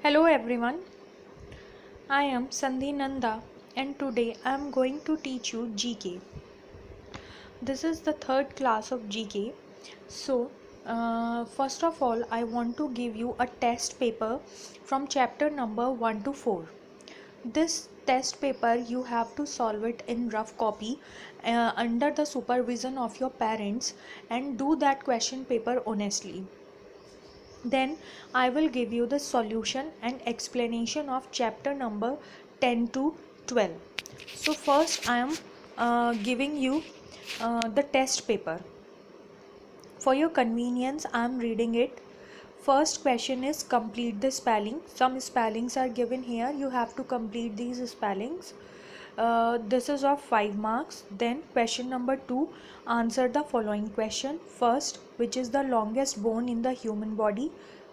Hello everyone, I am Sandhi Nanda and today I am going to teach you GK. This is the third class of GK. So, first of all, I want to give you a test paper from chapter number 1 to 4. This test paper you have to solve it in rough copy under the supervision of your parents and do that question paper honestly. Then I will give you the solution and explanation of chapter number 10 to 12. So first I am giving you the test paper. For your convenience I am reading it. First question is complete the spelling. Some spellings are given here. You have to complete these spellings. This is of 5 marks. Then question number 2, answer the following question. First, which is the longest bone in the human body?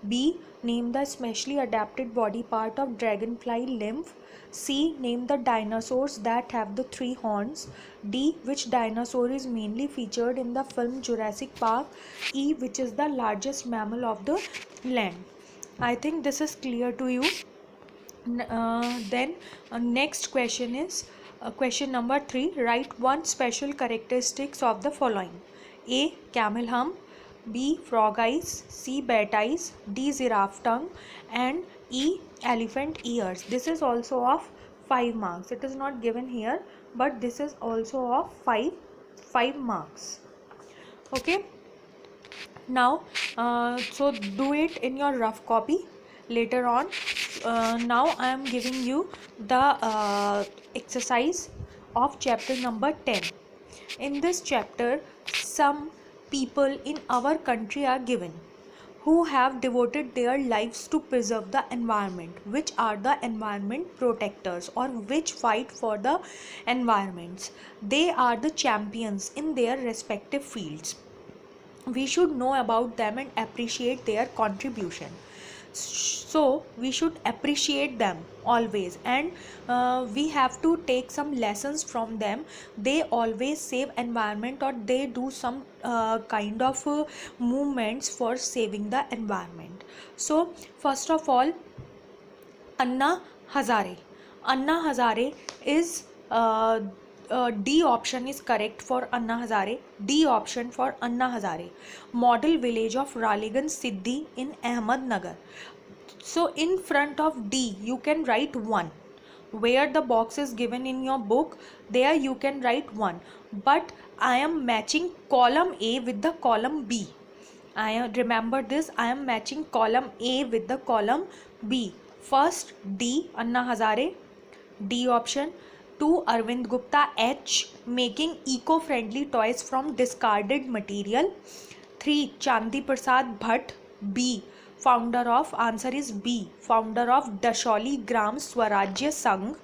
B, name the specially adapted body part of dragonfly lymph. C, name the dinosaurs that have the 3 horns. D, which dinosaur is mainly featured in the film Jurassic Park. E, which is the largest mammal of the land. I think this is clear to you. Then next question is question number 3, write one special characteristics of the following. A, camel hump. B, frog eyes. C, bat eyes. D, giraffe tongue. And E, elephant ears. This is also of 5 marks. It is not given here, but this is also of 5 marks. Okay, now so do it in your rough copy later on. Now I am giving you the exercise of chapter number 10. In this chapter, some people in our country are given who have devoted their lives to preserve the environment. Which are the environment protectors or which fight for the environments? They are the champions in their respective fields. We should know about them and appreciate their contribution. So we should appreciate them always, and we have to take some lessons from them. They always save environment, or they do some kind of movements for saving the environment. So first of all, Anna Hazare. Anna Hazare is D option is correct for Anna Hazare. D option for Anna Hazare. Model village of Ralegan Siddhi in Ahmednagar. So in front of D you can write 1. Where the box is given in your book, there you can write 1. But I am matching column A with the column B. Remember this, I am matching column A with the column B. First D, Anna Hazare, D option. 2, Arvind Gupta, H, making eco-friendly toys from discarded material. 3, Chandi Prasad Bhatt, B, founder of, answer is B, founder of Dasholi Gram Swarajya Sangh.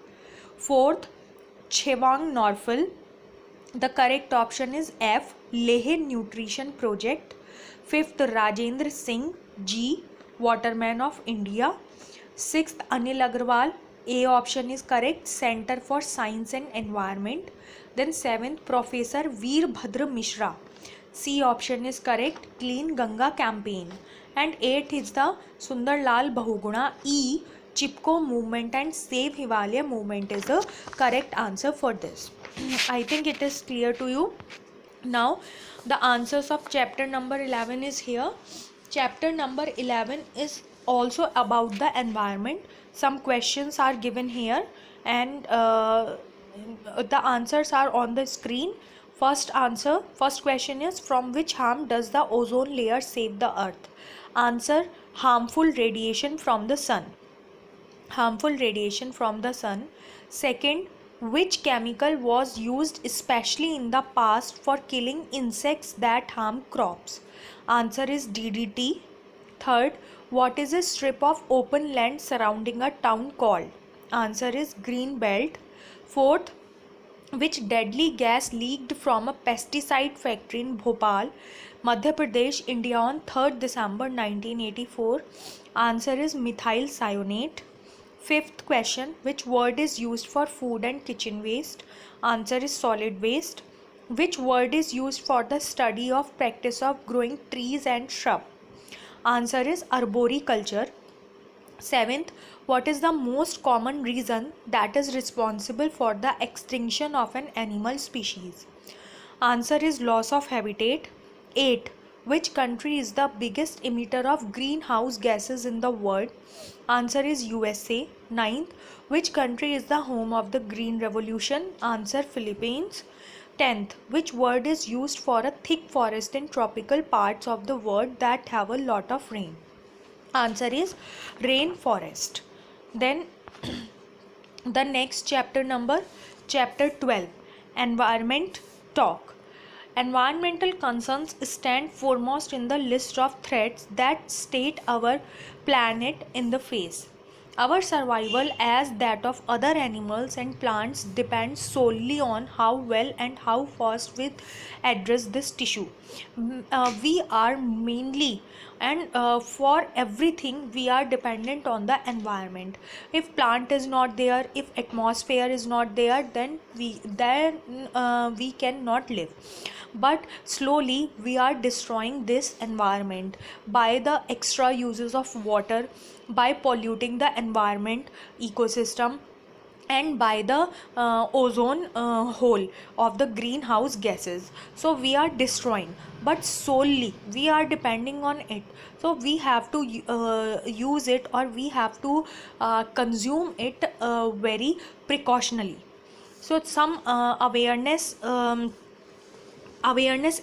4th, Chewang Norful. The correct option is F, Leh Nutrition Project. 5th, Rajendra Singh, G, Waterman of India. 6th, Anil Agarwal, A option is correct, Center for Science and Environment. Then 7th, Professor Veerbhadra Mishra, C option is correct, Clean Ganga Campaign. And 8th is the Sundar Lal Bahuguna, E, Chipko movement and Save Himalaya movement is the correct answer for this. I think it is clear to you. Now the answers of chapter number 11 is here. Chapter number 11 is also about the environment. Some questions are given here, and the answers are on the screen. First question is, from which harm does the ozone layer save the earth? Answer, harmful radiation from the sun. Harmful radiation from the sun. Second, which chemical was used especially in the past for killing insects that harm crops? Answer is DDT. Third, what is a strip of open land surrounding a town called? Answer is green belt. Fourth, which deadly gas leaked from a pesticide factory in Bhopal, Madhya Pradesh, India on 3rd December 1984? Answer is methyl cyanate. Fifth question, which word is used for food and kitchen waste? Answer is solid waste. Which word is used for the study of practice of growing trees and shrub? Answer is arboriculture. Seventh, what is the most common reason that is responsible for the extinction of an animal species? Answer is loss of habitat. 8. Which country is the biggest emitter of greenhouse gases in the world? Answer is USA. Ninth, which country is the home of the Green Revolution? Answer, Philippines. 10th, which word is used for a thick forest in tropical parts of the world that have a lot of rain? Answer is rainforest. Then the next chapter number, chapter 12, environment talk. Environmental concerns stand foremost in the list of threats that state our planet in the face. Our survival, as that of other animals and plants, depends solely on how well and how fast we address this issue. We are mainly and for everything we are dependent on the environment. If plant is not there, if atmosphere is not there, then we cannot live. But slowly we are destroying this environment by the extra uses of water, by polluting the environment ecosystem, and by the ozone hole of the greenhouse gases. So we are destroying, but solely we are depending on it. So we have to use it, or we have to consume it very precautionally. So some awareness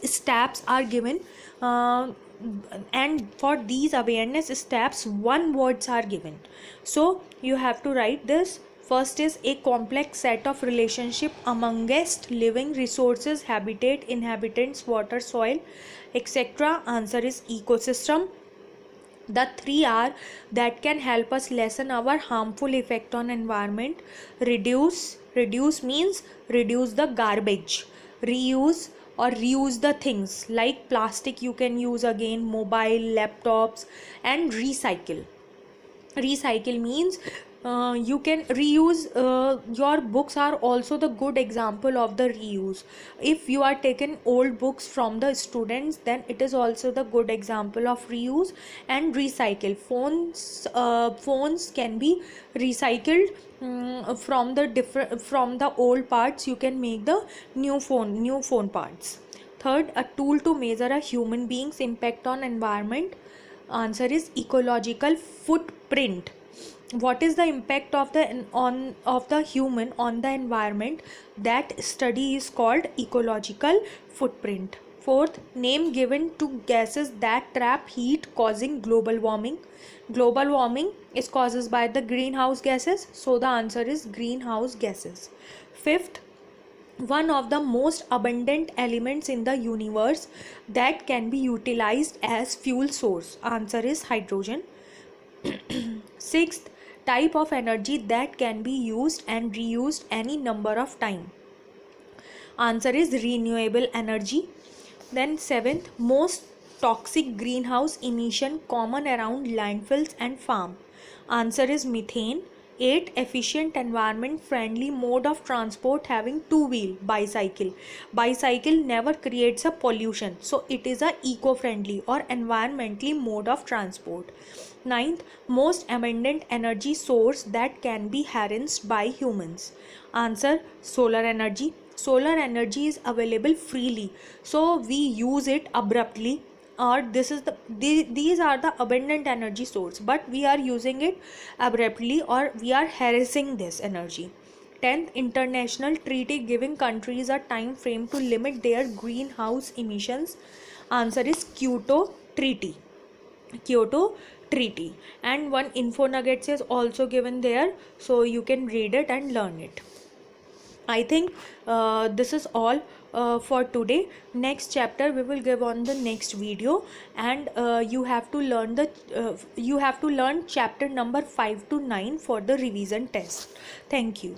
steps are given, and for these awareness steps one words are given. So you have to write this. First is a complex set of relationship amongst living resources, habitat, inhabitants, water, soil, etc. Answer is ecosystem. The 3R that can help us lessen our harmful effect on environment. Reduce means reduce the garbage. Reuse or reuse the things like plastic you can use again, mobile, laptops. And recycle means you can reuse. Your books are also the good example of the reuse. If you are taking old books from the students, then it is also the good example of reuse. And recycle, phones can be recycled. From the old parts you can make the new phone parts. Third, a tool to measure a human being's impact on environment. Answer is ecological footprint. What is the impact of the human on the environment? That study is called ecological footprint. Fourth, name given to gases that trap heat causing global warming. Global warming is caused by the greenhouse gases, so the answer is greenhouse gases. Fifth, one of the most abundant elements in the universe that can be utilized as fuel source. Answer is hydrogen. Sixth, type of energy that can be used and reused any number of time. Answer is renewable energy. Then seventh, most toxic greenhouse emission common around landfills and farm. Answer is methane. 8, efficient environment friendly mode of transport having two-wheel, bicycle. Bicycle never creates a pollution, so it is a eco-friendly or environmentally mode of transport. 9th, most abundant energy source that can be harnessed by humans. Answer, solar energy. Solar energy is available freely, so we use it abruptly, or these are the abundant energy source, but we are using it abruptly, or we are harassing this energy. 10th, international treaty giving countries a time frame to limit their greenhouse emissions. Answer is Kyoto Treaty. And one info nuggets is also given there, so you can read it and learn it. I think this is all for today. Next chapter we will give on the next video, and you have to learn chapter number 5 to 9 for the revision test. Thank you.